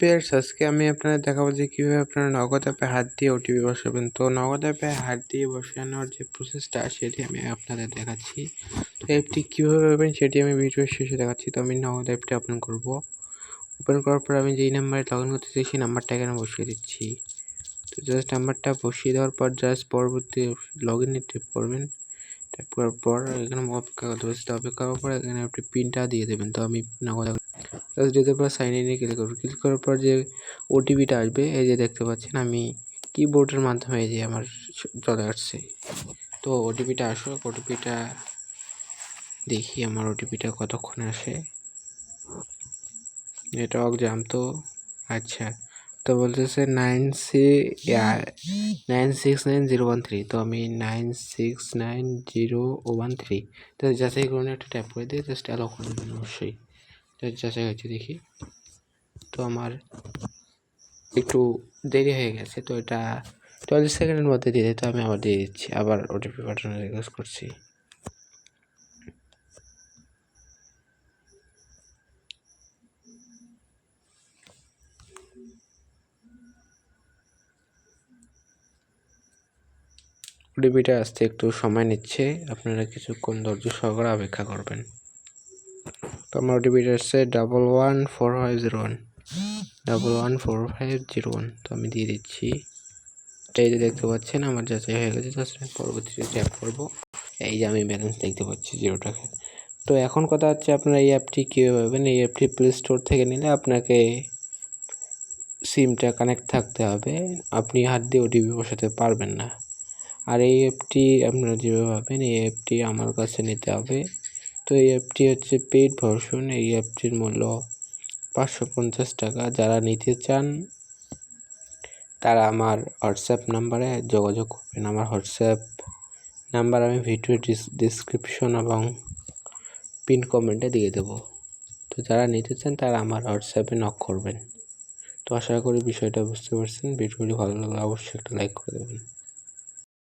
Pairs আজকে আমি আপনাদের দেখাবো যে কীভাবে আপনারা নগদ অ্যাপে হাত দিয়ে ওটিপি বসাবেন। তো নগদ অ্যাপে হাত দিয়ে বসানোর যে প্রসেসটা সেটি আমি আপনাদের দেখাচ্ছি। তো অ্যাপটি কীভাবে পাবেন সেটি আমি ভিডিওর শেষে দেখাচ্ছি। তো আমি নগদ অ্যাপটি ওপেন করব। ওপেন করার পর আমি যেই নাম্বারে লগ ইন করতে চাই সেই নাম্বারটা এখানে বসিয়ে দিচ্ছি। তো জাস্ট নাম্বারটা বসিয়ে দেওয়ার পর জাস্ট পরবর্তী লগ ইনে ট্যাপ করবেন। ট্যাপ করার পর এখানে অপেক্ষা করতে হবে। অপেক্ষা করার পর এখানে আপনি পিনটা দিয়ে দেবেন। তো আমি নগদ জাস্ট দিতে পর সাইন ইনে ক্লিক করব। ক্লিক করার পর যে ওটিপিটা আসবে এই যে দেখতে পাচ্ছেন আমি কিবোর্ডের মাধ্যমে এই যে আমার চলে আসছে। তো ওটিপিটা আসুক, ওটিপিটা দেখি আমার ওটিপিটা কতক্ষণে আসে। নেটওয়ার্ক জ্যাম তো আচ্ছা, তো বলতেছে 9690113। তো আমি 9690113 তো যাচাই করুন একটা ট্যাপ করে দিয়ে জাস্ট অ্যালাউ করে দেবেন অবশ্যই। যাচাই হচ্ছে দেখি। তো আমার একটু দেরি হয়ে গেছে, তো এটা 40 সেকেন্ডের মধ্যে দিয়ে দিতে আমি আবার দিয়ে দিচ্ছি। আবার ওটিপি পাঠানোর রিকোয়েস্ট করছি। ওটিপিটা আসতে একটু সময় নিচ্ছে, আপনারা কিছুক্ষণ ধৈর্য সহকারে অপেক্ষা করবেন। তো আমার ওটিপিটা আসছে 114501 114501। তো আমি দিয়ে দিচ্ছি। এই যে দেখতে পাচ্ছেন আমার যাচাই হয়ে গেছে। পরবর্তীতে ট্যাপ করব। এই যে আমি ব্যালেন্স দেখতে পাচ্ছি 0 টাকা। তো এখন কথা হচ্ছে আপনারা এই অ্যাপটি কীভাবে পাবেন। এই অ্যাপটি প্লে স্টোর থেকে নিলে আপনাকে সিমটা কানেক্ট থাকতে হবে, আপনি হাত দিয়ে ওটিপি বসাতে পারবেন না। আর এই অ্যাপটি আপনারা যেভাবে পাবেন এই অ্যাপটি আমার কাছে নিতে হবে। তো এই অ্যাপটি হচ্ছে পেইড ভার্সন। এই অ্যাপটির মূল্য 550 টাকা। যারা নিতে চান তারা আমার হোয়াটসঅ্যাপ নাম্বারে যোগাযোগ করবেন। আমার হোয়াটসঅ্যাপ নাম্বার আমি ভিডিও ডিসক্রিপশন এবং পিন কমেন্টে দিয়ে দেবো। তো যারা নিতে চান তারা আমার হোয়াটসঅ্যাপে নক করবেন। তো আশা করি বিষয়টা বুঝতে পারছেন। ভিডিওটি ভালো লাগলে অবশ্যই একটা লাইক করে দেবেন।